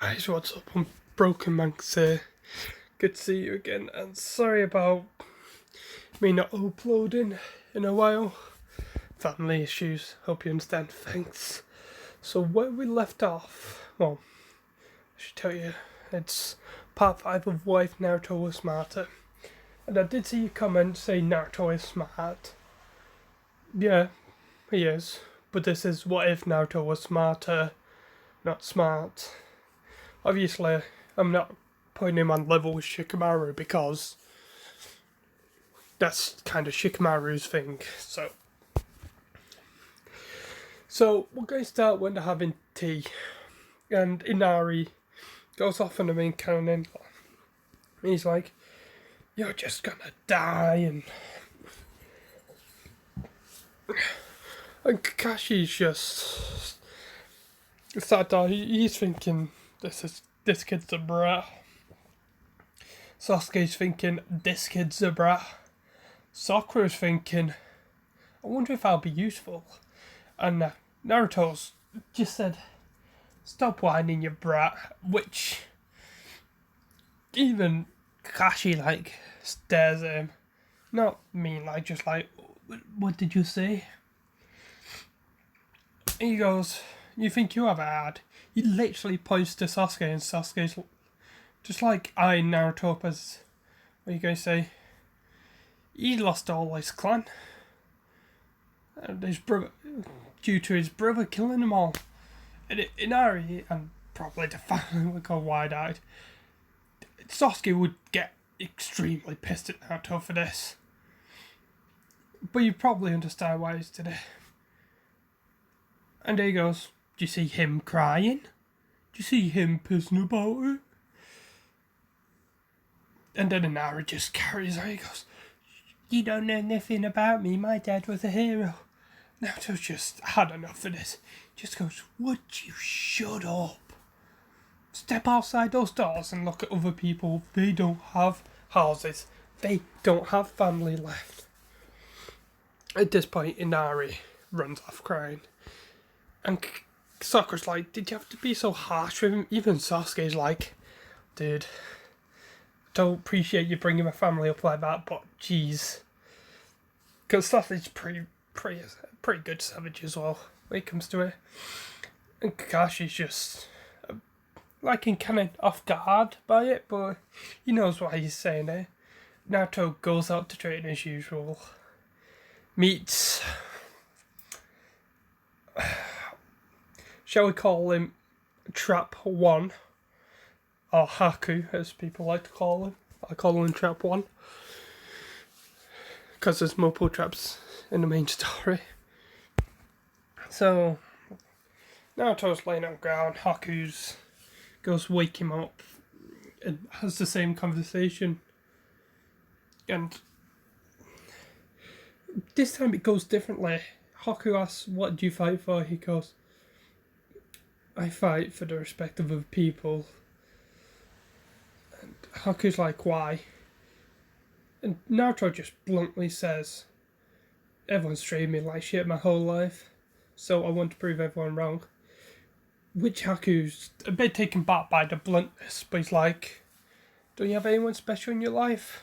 Guys, what's up? I'm Broken Manx here. Good to see you again, and sorry about me not uploading in a while. Family issues, hope you understand, thanks. So where we left off, well, I should tell you, it's part 5 of What If Naruto Was Smarter. And I did see your comment say Naruto is smart. Yeah, he is. But this is What If Naruto Was Smarter, not smart. Obviously, I'm not putting him on level with Shikamaru because that's kind of Shikamaru's thing. So we're going to start when they're having tea, and Inari goes off on the main cannon. He's like, "You're just gonna die," and Kakashi's just sat down. He's thinking, this kid's a brat. Sasuke's thinking, this kid's a brat. Sakura's thinking, I wonder if I'll be useful. And Naruto's just said, stop whining, you brat. Which even Kakashi stares at him. Not mean, just what did you say? He goes, you think you have it hard? He literally points to Sasuke, and Sasuke's just eyeing Naruto up as, what are you going to say? He lost all his clan. And his brother, due to his brother killing them all. And Inari, and probably the family would go wide-eyed. Sasuke would get extremely pissed at Naruto for this. But you probably understand why he's today. And there he goes. Do you see him crying? Do you see him pissing about it? And then Inari just carries on. He goes, you don't know nothing about me. My dad was a hero. Naruto's just had enough of this. Just goes, would you shut up? Step outside those doors and look at other people. They don't have houses. They don't have family left. At this point, Inari runs off crying. And Sakura's like, did you have to be so harsh with him? Even Sasuke's like, dude, don't appreciate you bringing my family up like that, but jeez. Because Sasuke's pretty good savage as well when it comes to it. And Kakashi's just kind of off guard by it, but he knows why he's saying it. Naruto goes out to train as usual. Meets, shall we call him Trap 1, or Haku as people like to call him. I call him Trap 1 because there's multiple traps in the main story. So Naruto's laying on the ground, Haku's goes wake him up and has the same conversation. And this time it goes differently. Haku asks, what do you fight for? He goes, I fight for the respect of other people. And Haku's like, why? And Naruto just bluntly says, everyone's treated me like shit my whole life, so I want to prove everyone wrong. Which Haku's a bit taken back by the bluntness, but he's like, don't you have anyone special in your life?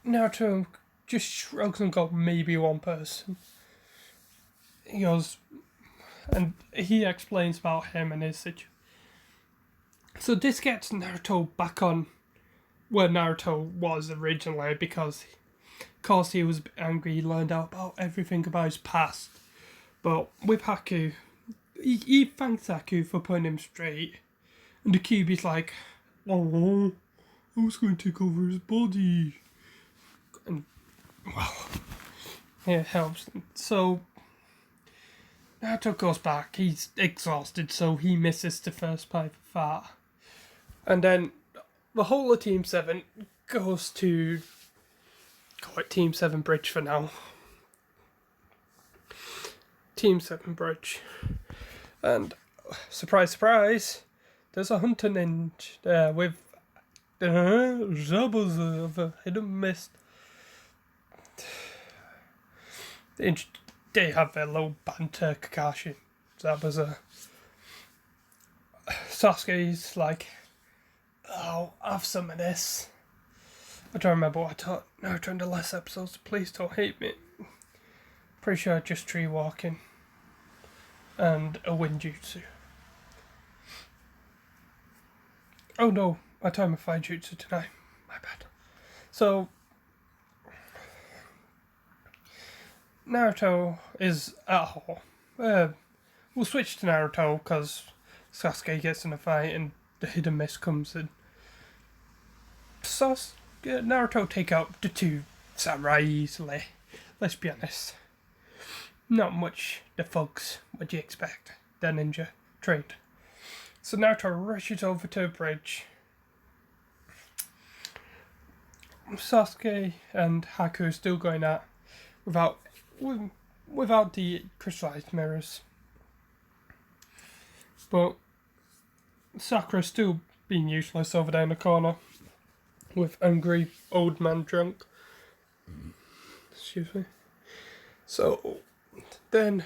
Naruto just shrugs and goes, maybe one person. He goes, and he explains about him and his situation. So this gets Naruto back on where Naruto was originally, because of course he was angry, he learned out about everything about his past. But with Haku, he thanks Haku for putting him straight. And the Kyuubi's like, oh, I was going to take over his body. And, well, it helps. So Naruto goes back, he's exhausted, so he misses the first part of that. And then the whole of Team 7 goes to, call it Team 7 Bridge for now. Team 7 Bridge. And, surprise, surprise, there's a hunter ninja there with Zabuza of a hidden mist. They have their little banter, Kakashi, Zabuza. Sasuke's like, oh, have some of this. I don't remember what I taught Naruto in the last episode, so please don't hate me. Pretty sure just tree walking and a wind jutsu. Oh no, I taught him a fire jutsu tonight. My bad. So, Naruto is at home. We'll switch to Naruto because Sasuke gets in a fight and the hidden mist comes in. Naruto take out the two samurai easily. Let's be honest. Not much the thugs would you expect. They're ninja trained. So Naruto rushes over to a bridge. Sasuke and Haku are still going at without the crystallized mirrors. But Sakura's still being useless over there in the corner with angry old man drunk. Excuse me. So then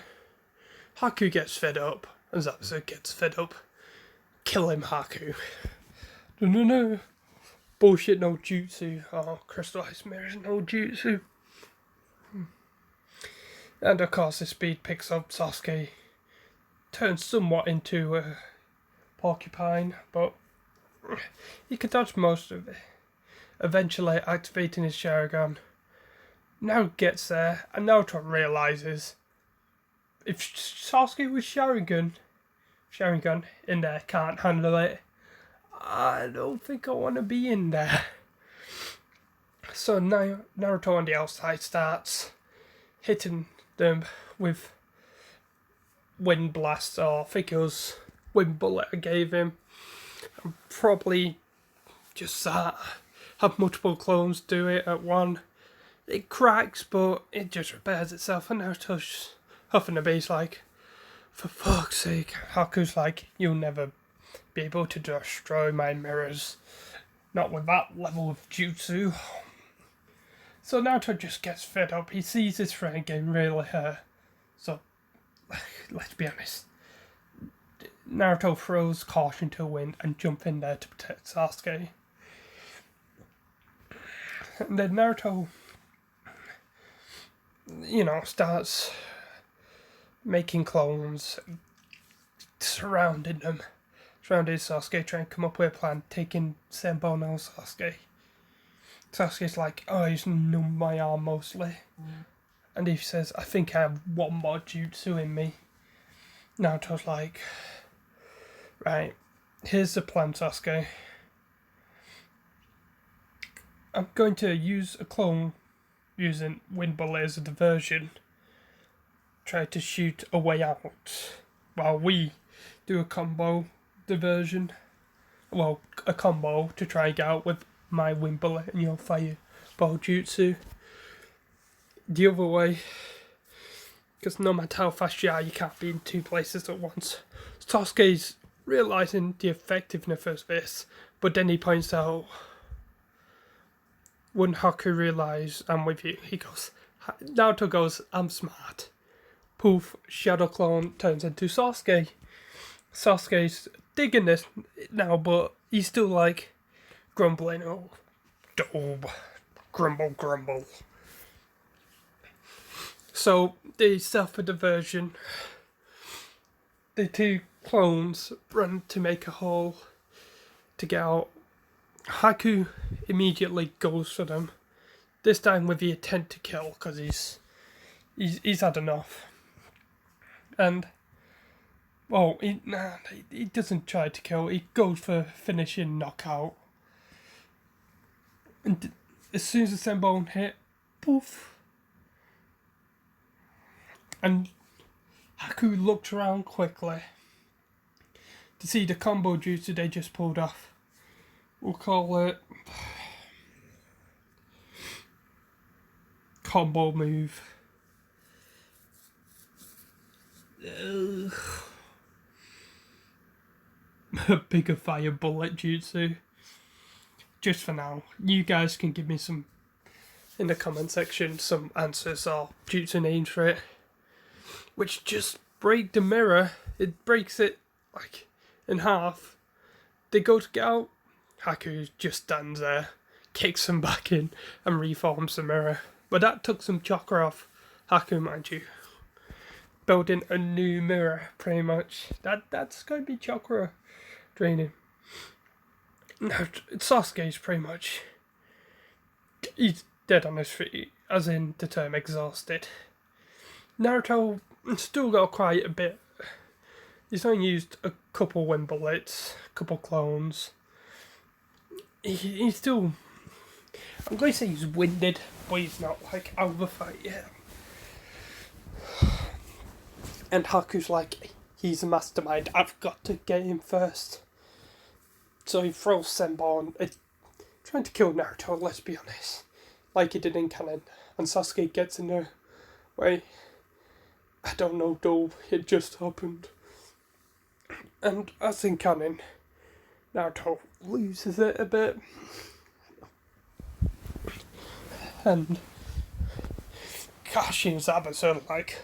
Haku gets fed up, and Zabuza gets fed up. Kill him, Haku. No. Bullshit, no jutsu. Oh, crystallized mirrors, no jutsu. And of course, the speed picks up. Sasuke turns somewhat into a porcupine, but he can dodge most of it. Eventually activating his Sharingan. Now gets there, and Naruto realises if Sasuke with Sharingan in there can't handle it, I don't think I want to be in there. So now Naruto on the outside starts hitting them with wind blasts, or I think it was wind bullet I gave him. And probably just that. Have multiple clones do it at one. It cracks, but it just repairs itself. And Naruto's just huffing the beast like, for fuck's sake. Haku's like, you'll never be able to destroy my mirrors. Not with that level of jutsu. So Naruto just gets fed up. He sees his friend getting really hurt. So, let's be honest. Naruto throws caution to the wind and jumps in there to protect Sasuke. And then Naruto, starts making clones, surrounding Sasuke, trying to come up with a plan, taking Senbou no Sasuke. Sasuke's like, oh, he's numbed my arm mostly. And he says, I think I have one more jutsu in me. Naruto's like, right, here's the plan, Sasuke. I'm going to use a clone using wind bullet as a diversion. Try to shoot a way out while we do a combo diversion. Well, a combo to try and get out with my wind bullet and your fireball jutsu. The other way, because no matter how fast you are, you can't be in two places at once. Sasuke's realising the effectiveness of this, but then he points out, when Haku realises I'm with you, Naruto goes, I'm smart. Poof, Shadow Clone turns into Sasuke. Sasuke's digging this now, but he's still like grumbling, oh, grumble. So they set a diversion. The two clones run to make a hole to get out. Haku immediately goes for them. This time with the intent to kill, because he's had enough. And well, he doesn't try to kill. He goes for finishing knockout. And as soon as the Senbone hit, poof. And Haku looked around quickly to see the combo jutsu they just pulled off. We'll call it combo move. Bigger fire bullet jutsu. Just for now. You guys can give me some in the comment section, some answers or jutsu names for it. Which just break the mirror. It breaks it like in half they go to get out. Haku just stands there, kicks them back in, and reforms the mirror. But that took some chakra off Haku, mind you. Building a new mirror, pretty much. That's going to be chakra draining. Now, Sasuke's pretty much... He's dead on his feet, as in the term exhausted. Naruto still got quite a bit. He's only used a couple wind bullets, a couple clones. He's still... I'm going to say he's winded, but he's not like out of the fight yet. And Haku's like, he's a mastermind, I've got to get him first. So he throws Senbon, trying to kill Naruto, let's be honest. Like he did in canon. And Sasuke gets in the way. I don't know though, it just happened. And as in canon, Naruto loses it a bit. And Kakashi and Zabuza are like...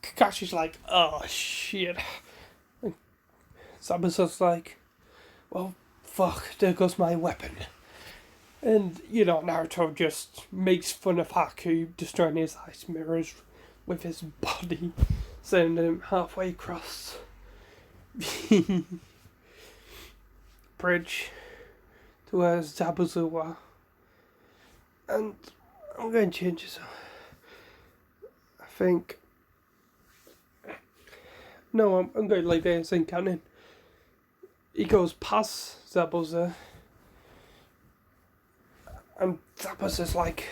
Kakashi's like, oh shit. And Zabuza's like, well, fuck, there goes my weapon. And, you know, Naruto just makes fun of Haku destroying his ice mirrors with his body, sending him halfway across the bridge to where Zabuza were. And I'm going to change this. I think... No, I'm going to leave it as in canon. He goes past Zabuza. And Zabuza's like...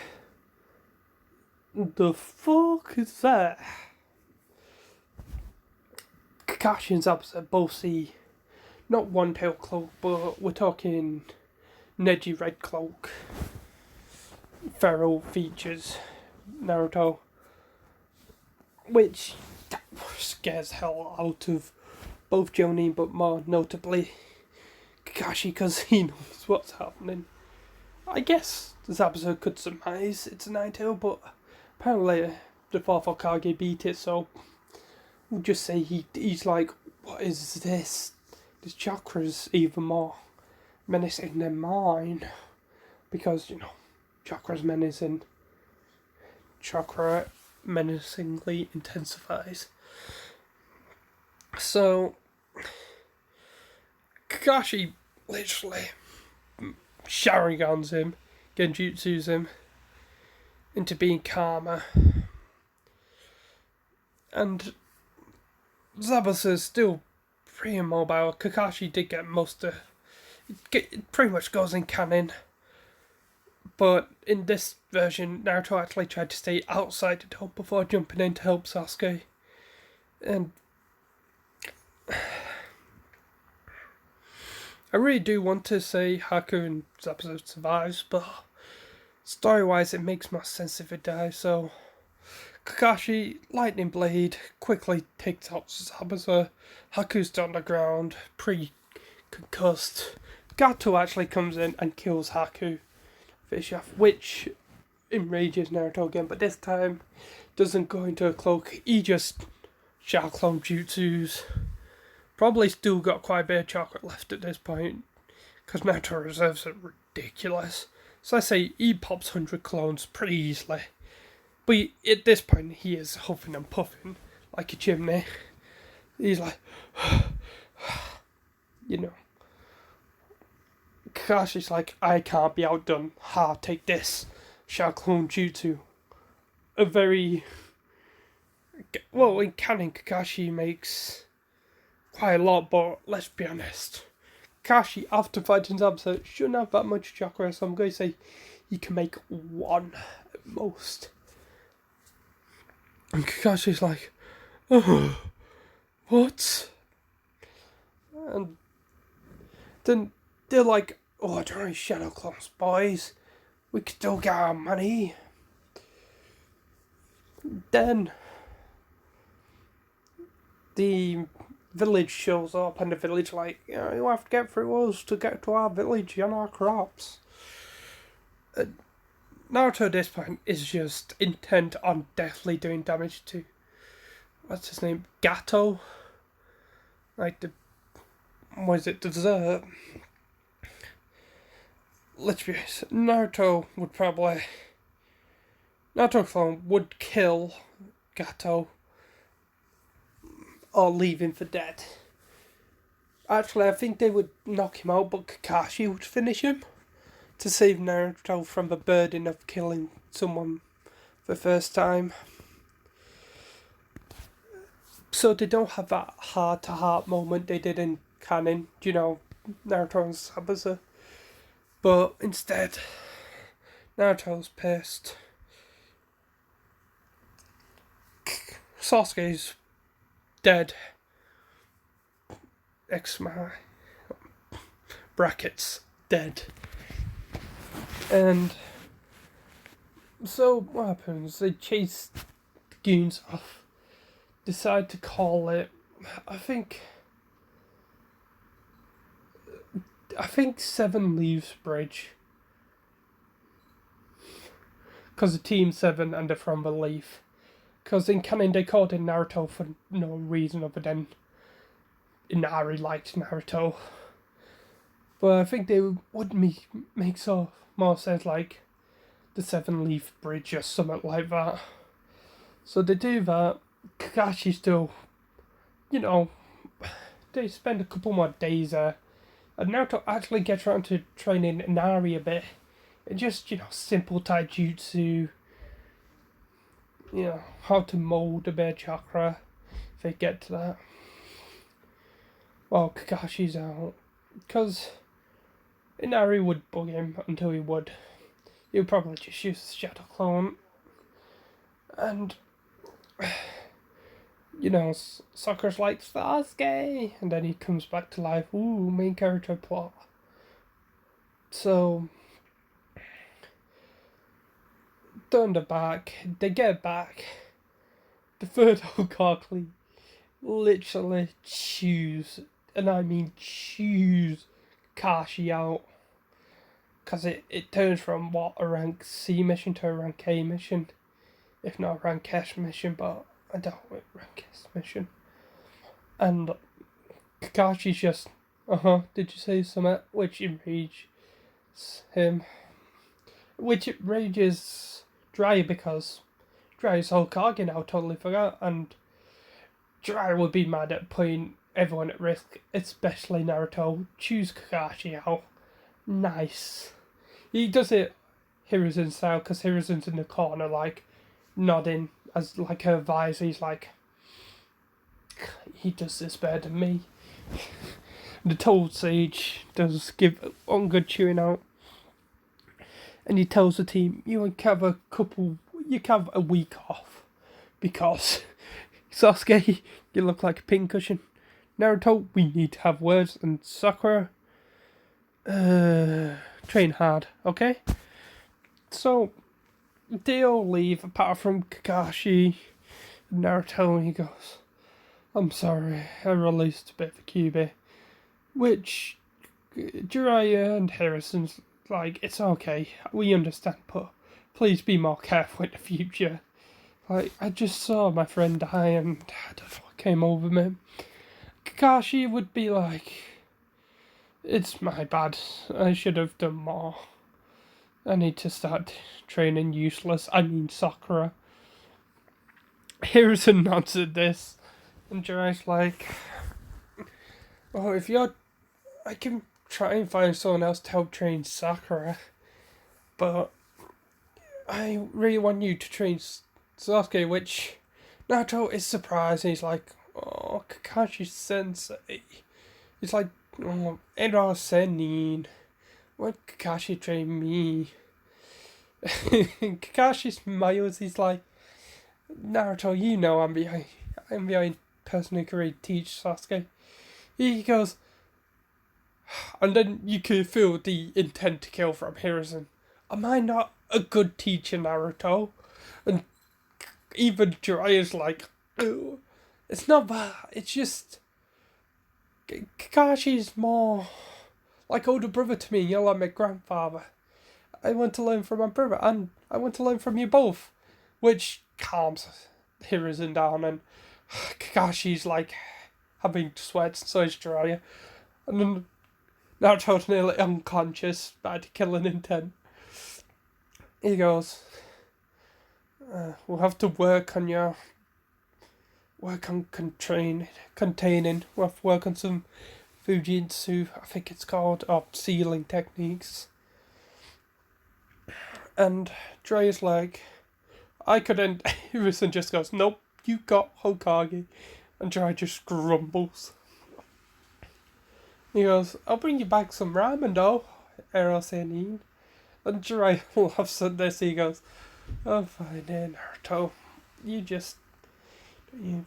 The fuck is that? Kakashi and Zabuza both see... Not one tail cloak, but we're talking... Neji red cloak. Feral features. Naruto. Which... scares hell out of both Jonin, but more notably Kakashi, because he knows what's happening. I guess Zabuza could surmise it's a Nine-Tail, but apparently the fourth Hokage beat it, so we'll just say he's like, what is this? This chakra's even more menacing than mine. Because, you know, chakra's menacing. Chakra menacingly intensifies. So, Kakashi literally Sharingans him, Genjutsus him into being calmer. And Zabuza's still pretty immobile. Kakashi did get most of it pretty much goes in canon. But in this version, Naruto actually tried to stay outside the dome before jumping in to help Sasuke. And I really do want to say Haku and Zabuza survives, but story-wise it makes more sense if it dies, so Kakashi, Lightning Blade, quickly takes out Zabuza. Haku's down the ground, pre-concussed. Gato actually comes in and kills Haku. Fish off, which enrages Naruto again, but this time doesn't go into a cloak. He just shall clone jutsus. Probably still got quite a bit of chocolate left at this point, because Naruto reserves are ridiculous. So I say he pops 100 clones pretty easily. But at this point he is huffing and puffing like a chimney. He's like, you know. Kakashi's like, I can't be outdone. Ha, take this. Shall clone jutsu. A very... Well, in canon, Kakashi makes quite a lot, but let's be honest. Kakashi, after fighting Zabuza, shouldn't have that much chakra, so I'm going to say he can make one at most. And Kakashi's like, oh, what? And then they're like, oh, don't worry, Shadow Clones, boys. We can still get our money. Then the village shows up, and the village like, you know, you have to get through us to get to our village and our crops. Naruto at this point is just intent on definitely doing damage to, what's his name, Gato? Like the was it dessert? Let's be honest, Naruto clone would kill Gato or leave him for dead. Actually, I think they would knock him out, but Kakashi would finish him to save Naruto from the burden of killing someone for the first time. So they don't have that heart-to-heart moment they did in canon, Naruto and Sabuza. But instead, Naruto's pissed. Sasuke's dead. Brackets dead. And so what happens? They chase the goons off. Decide to call it. I think Seven leaves Bridge. Because the Team 7 and they're from the Leaf. Because in canon they called it Naruto for no reason other than Inari liked Naruto. But I think they would make so more sense like the Seven Leaf Bridge or something like that. So they do that. Kakashi still, they spend a couple more days there. And Naruto actually gets around to training Inari a bit. And just, simple taijutsu. How to mold a bit of chakra. If they get to that. Well, Kakashi's out. Because Inari would bug him until he would. He would probably just use the Shadow Clone. And, Sakura's like, Sasuke! And then he comes back to life. Ooh, main character plot. So, turned it back. They get back. The third Hokage literally chews, and I mean chews, Kashi out. Because it turns from a rank C mission to a rank A mission. If not a rank S mission, but I doubt it, rank S mission. And Kakashi's just, did you say something? Which enrages him. Which enrages Jiraiya because Jiraiya's Hokage now, totally forgot. And Jiraiya would be mad at putting everyone at risk, especially Naruto. Choose Kakashi out. Nice. He does it Hiruzen style because Hiruzen's in the corner, nodding as her advisor. He's like, he does this better than me. The Toad Sage does give one good chewing out. And he tells the team, you can have a week off. Because, Sasuke, you look like a pincushion. Naruto, we need to have words. And Sakura, train hard, okay? So, they all leave, apart from Kakashi and Naruto, and he goes, I'm sorry, I released a bit of a QB. Which, Jiraiya and Harrison's like, it's okay, we understand, but please be more careful in the future. I just saw my friend die and I don't know what came over me. Kakashi would be like, it's my bad, I should have done more. I need to start training Sakura. Hiruzen nods at this, and Jiraiya's like, I can try and find someone else to help train Sakura, but I really want you to train Sasuke, which Naruto is surprised. He's like, oh, Kakashi Sensei. He's like, oh, Ero Senin. Why Kakashi train me? Kakashi smiles. He's like, Naruto, I'm the only person who can really teach Sasuke. He goes, and then you can feel the intent to kill from Hiruzen. Am I not a good teacher, Naruto? And even Jiraiya's like, oh, it's not that. It's just Kakashi's more like older brother to me. You're like my grandfather. I want to learn from my brother, and I want to learn from you both, which calms Hiruzen down. And Kakashi's like having sweats, so is Jiraiya. And then Naruto's nearly unconscious by the killing intent. He goes, we'll have to work on containing. We'll have to work on some Fujitsu, I think it's called, or sealing techniques. And Dre's like, I couldn't. Hiruzen just goes, nope, you got Hokage. And Dre just grumbles. He goes, I'll bring you back some ramen though, Erosenin. And Dre laughs at this. He goes, oh, fine then, Naruto.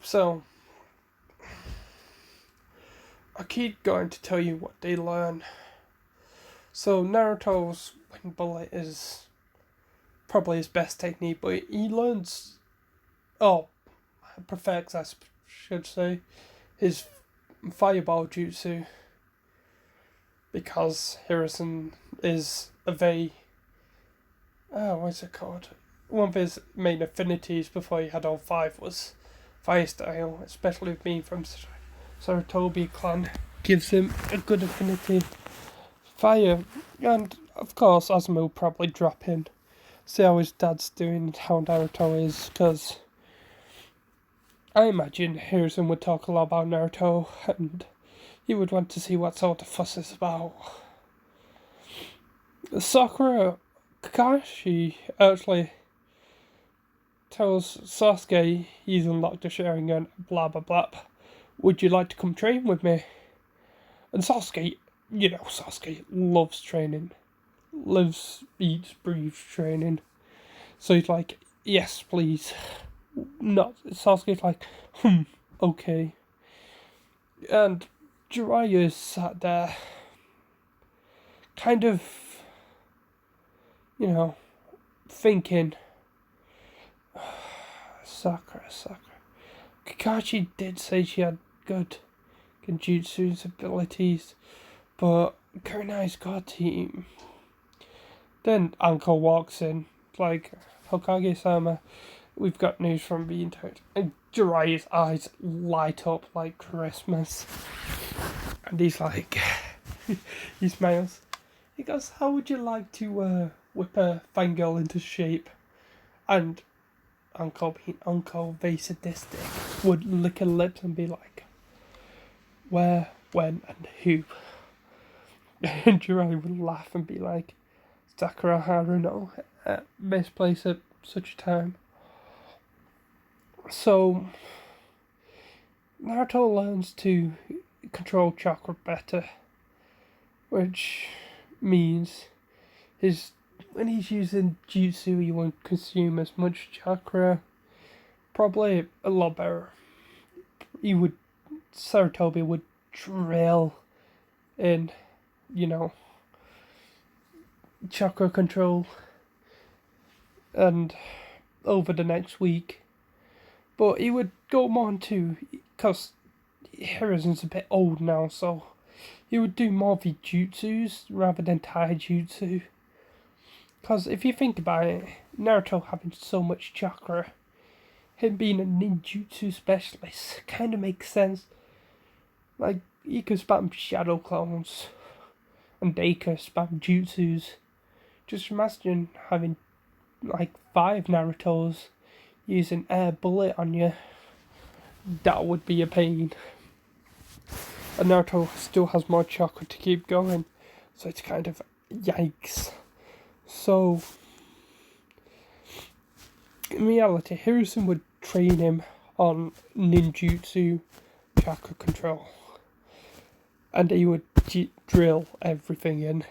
So, I keep going to tell you what they learn. So, Naruto's wing bullet is probably his best technique, but he perfects, I should say, his fireball jutsu. Because Hiruzen is a very, what's it called? One of his main affinities before he had all five was fire style, especially being from Sarutobi clan, gives him a good affinity. Fire, and of course Asuma will probably drop in, see how his dad's doing and how Naruto is, because I imagine Hiruzen would talk a lot about Naruto, and he would want to see what sort of fuss is about. Sakura Kakashi actually tells Sasuke he's unlocked a Sharingan, blah blah blah. Would you like to come train with me? And Sasuke loves training. Lives, eats, breathes training. So he's like, yes, please. Sasuke's like, okay. And Jiraiya sat there, kind of, thinking, Sakura. Kakashi did say she had good genjutsu abilities, but Kurenai's got team. Then Uncle walks in, like, Hokage-sama, we've got news from being told. And Jiraiya's eyes light up like Christmas. And he's like, he smiles. He goes, how would you like to whip a fangirl into shape? And Uncle, being Uncle, very sadistic, would lick her lips and be like, where, when, and who? And Jiraiya would laugh and be like, Sakura Haruno, at best place at such a time. So, Naruto learns to control chakra better, which means when he's using jutsu, he won't consume as much chakra. Probably a lot better. Sarutobi would drill in, chakra control, and over the next week. But he would go more into, because Hiruzen's a bit old now, so he would do more jutsus rather than taijutsu. Because if you think about it, Naruto having so much chakra, him being a ninjutsu specialist, kind of makes sense. Like, he could spam shadow clones, and they could spam jutsus. Just imagine having, like, 5 Narutos using air bullet on you. That would be a pain. And Naruto still has more chakra to keep going, so it's kind of yikes. So, in reality, Hiruzen would train him on ninjutsu chakra control, and he would drill everything in.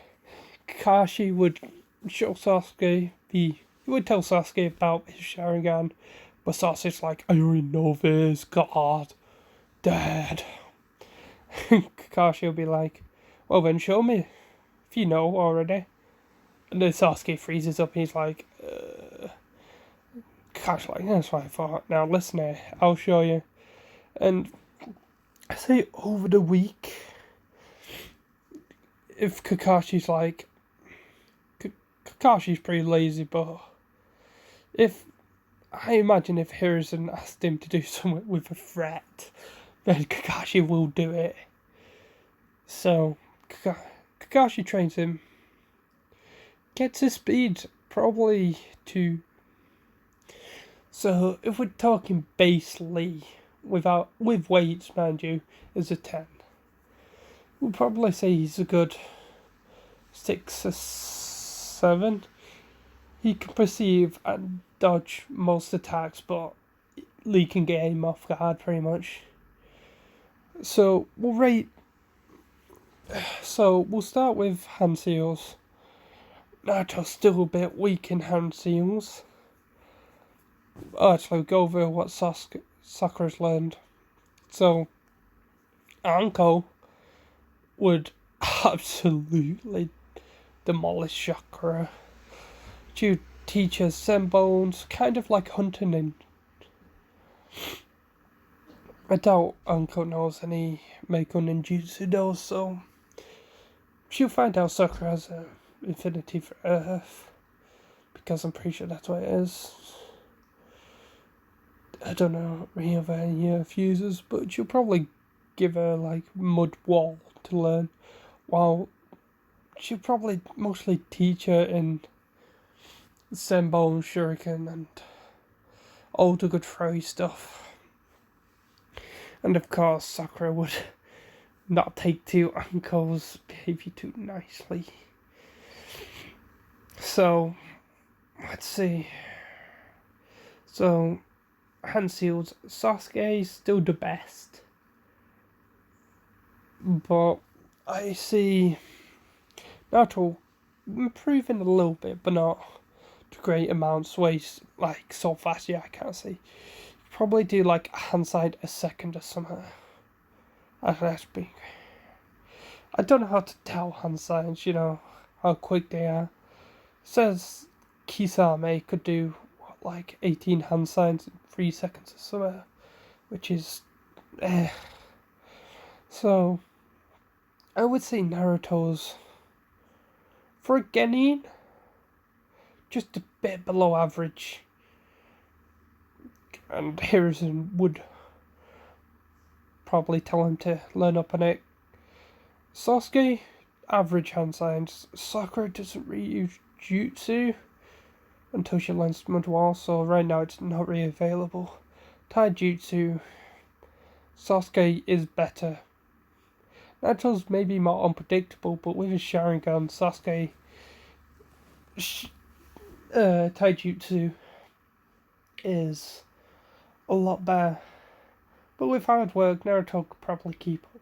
Kakashi would show Sasuke he would tell Sasuke about his Sharingan, but Sasuke's like, I already know this, God, Dad. Kakashi will be like, well then show me, if you know already. And then Sasuke freezes up and he's like, Kakashi's like, that's what I thought, now listen here, I'll show you. And I say over the week, if Kakashi's like, Kakashi's pretty lazy, but I imagine if Hiruzen asked him to do something with a threat, then Kakashi will do it. So Kakashi trains him, gets his speed probably to. So if we're talking basely, with weights, mind you, is a 10. We'll probably say he's a good 6 or 7. He can perceive and dodge most attacks, but Lee can get him off guard pretty much. So we'll rate. So we'll start with hand seals. Naruto's still a bit weak in hand seals. Actually, we'll go over what Sakura's learned. So Anko would absolutely demolish Sakura. She would teach her Senbones, kind of like hunting in. I doubt Anko knows any Meiko ninjutsu though, so she'll find out Sakura has an infinity for Earth, because I'm pretty sure that's what it is. I don't know any of any Earth users, but she'll probably give her like mud wall to learn, while she'll probably mostly teach her in Senbone, Shuriken, and all the good furry stuff. And of course, Sakura would not take to Anko's behaviour too nicely. So, let's see. So, hand seals, Sasuke is still the best. But I see Naruto improving a little bit, but not to great amounts. Ways like so fast, yeah, I can't see. Probably do like a hand side a second or something. That's big. I don't know how to tell hand signs, how quick they are. It says Kisame could do like 18 hand signs in 3 seconds or something, which is So I would say Naruto's, for a Genin, just a bit below average. And Hiruzen would probably tell him to learn up on it. Sasuke, average hand signs. Sakura doesn't really use jutsu until she learns Mud Wall, so right now it's not really available. Taijutsu, Sasuke is better. Naruto's maybe more unpredictable, but with his Sharingan, Sasuke, Taijutsu is a lot better. But with hard work, Naruto could probably keep up.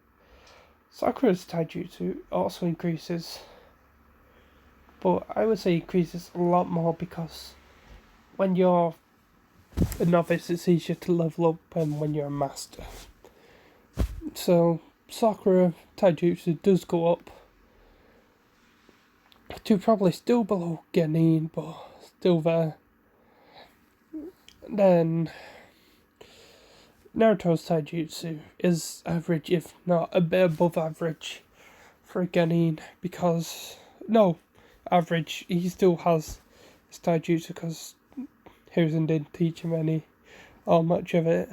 Sakura's Taijutsu also increases, but I would say increases a lot more because when you're a novice, it's easier to level up than when you're a master. So Sakura Taijutsu does go up to probably still below Genin, but still there. Then Naruto's Taijutsu is average, if not a bit above average, for Genin, because average. He still has his Taijutsu because Hiruzen didn't teach him any or much of it.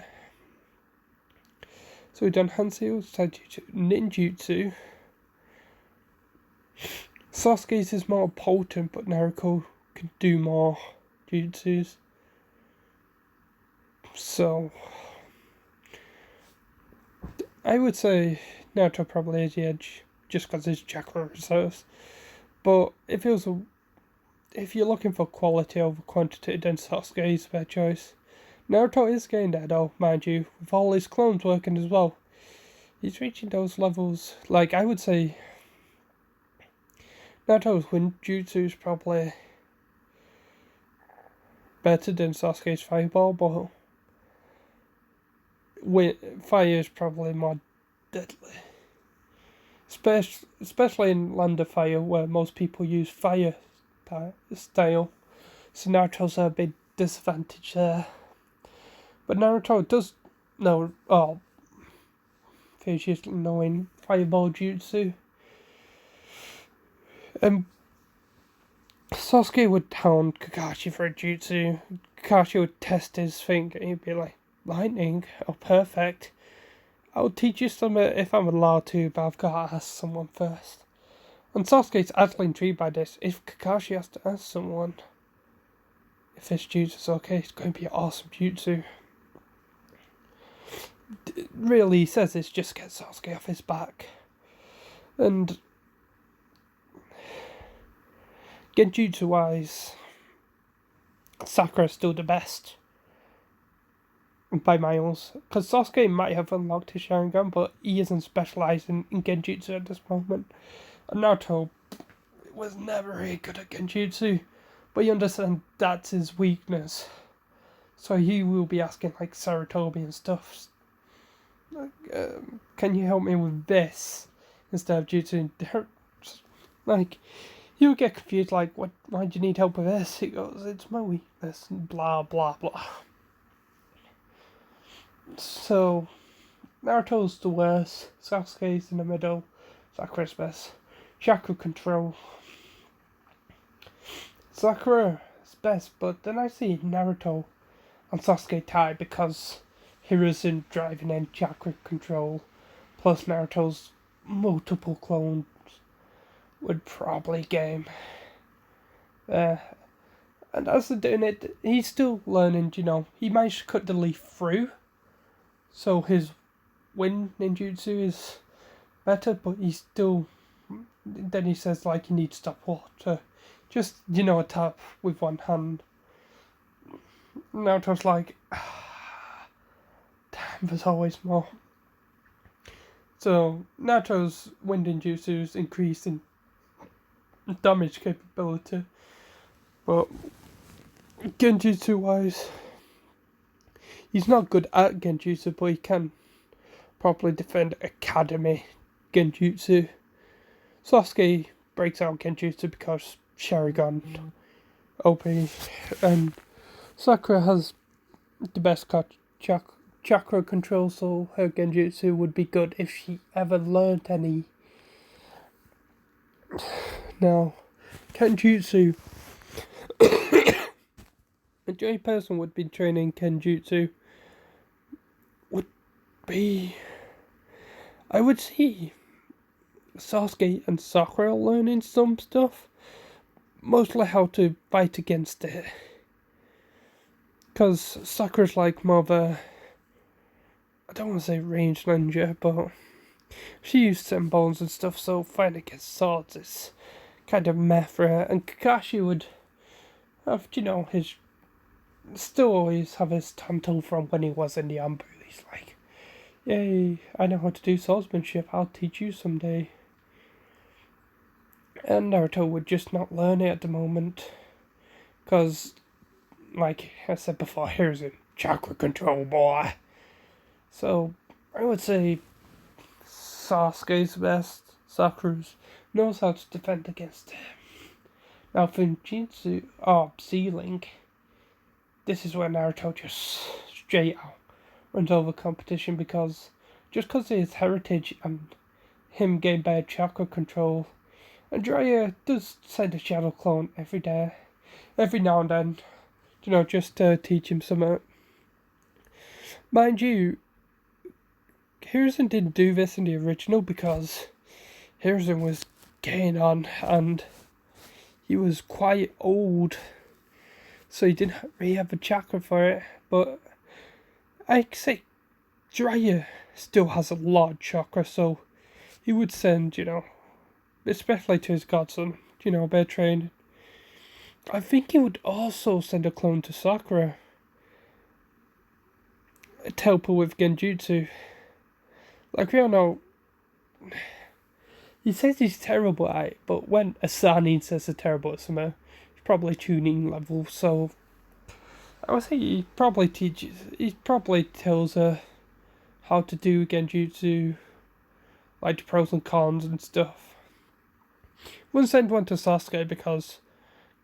So we've done hand seals, Taijutsu, ninjutsu. Sasuke's is more potent, but Naruto can do more jutsus. So I would say Naruto probably has the edge just because his chakra reserves. But if you're looking for quality over quantity, then Sasuke is a better choice. Naruto is getting there though, mind you, with all his clones working as well. He's reaching those levels. Like, I would say Naruto's wind jutsu is probably better than Sasuke's fireball, but fire is probably more deadly. Especially in Land of Fire, where most people use fire style. So Naruto's a big disadvantage there. But Naruto does know, just knowing fireball jutsu. Sasuke would hound Kakashi for a jutsu. Kakashi would test his thing and he'd be like, lightning, oh perfect. I'll teach you some if I'm allowed to, but I've got to ask someone first. And Sasuke's actually intrigued by this. If Kakashi has to ask someone if this jutsu's okay, it's going to be an awesome jutsu. Really, he says this just to get Sasuke off his back. And Genjutsu wise, Sakura's still the best. By miles. Because Sasuke might have unlocked his Sharingan, but he isn't specialised in Genjutsu at this moment. And Naruto was never really good at Genjutsu, but you understand that's his weakness. So he will be asking like Sarutobi and stuff. Can you help me with this instead of Jutsu? Like, he'll get confused. Like, what? Why do you need help with this? He goes, it's my weakness. Blah blah blah. So Naruto's the worst. Sasuke's in the middle. Sakura's best. Chakra control. Sakura is best, but then I see Naruto and Sasuke tied because Hiruzen driving in chakra control, plus Naruto's multiple clones would probably game. And as they're doing it, he's still learning, he managed to cut the leaf through, so his wind ninjutsu is better, but he's still, then he says like you need to stop water, just, a tap with one hand. Naruto's like, damn, there's always more. So Naruto's wind ninjutsu's increase in damage capability, but Genjutsu wise, he's not good at Genjutsu, but he can properly defend Academy Genjutsu. Sasuke breaks out Genjutsu because Sharingan OP, and Sakura has the best chakra control, so her Genjutsu would be good if she ever learned any. Now, Kenjutsu. The only person would be training Kenjutsu would be, I would see Sasuke and Sakura learning some stuff, mostly how to fight against it. Because Sakura's like more of a, I don't want to say ranged ninja, but she used symbols and stuff, so fighting against swords is kind of meh for her. And Kakashi would have, his, still always have his tanto from when he was in the Ambu. He's like, yay, I know how to do swordsmanship, I'll teach you someday. And Naruto would just not learn it at the moment, because, like I said before, here's a chakra control boy. So, I would say Sasuke's best. Sakura knows how to defend against him. Now, Fujitsu, Sea-Link, this is where Naruto just straight out runs over competition, because just because of his heritage and him getting better chakra control, and Jiraiya does send a shadow clone every now and then, just to teach him something. Mind you, Hiruzen didn't do this in the original because Hiruzen was getting on and he was quite old, so he didn't really have a chakra for it. But I'd say Jiraiya still has a lot of chakra, so he would send, especially to his godson, a bit of training. I think he would also send a clone to Sakura to help her with Genjutsu. Like, we all know, he says he's terrible at it, but when Asani says they're terrible at something, it's probably tuning level, so I would say he probably tells her how to do Genjutsu, like the pros and cons and stuff. Wouldn't send one to Sasuke because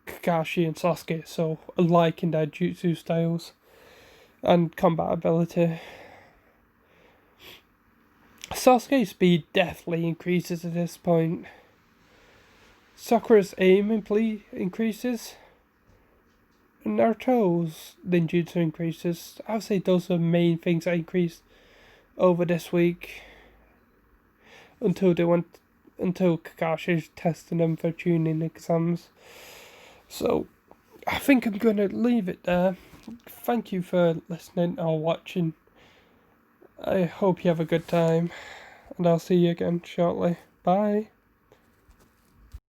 Kakashi and Sasuke are so alike in their jutsu styles and combat ability. Sasuke's speed definitely increases at this point. Sakura's aim increases. And Naruto's ninjutsu increases. I would say those are the main things that increase over this week until Kakashi's testing them for tuning exams. So I think I'm gonna leave it there. Thank you for listening or watching. I hope you have a good time, and I'll see you again shortly. Bye.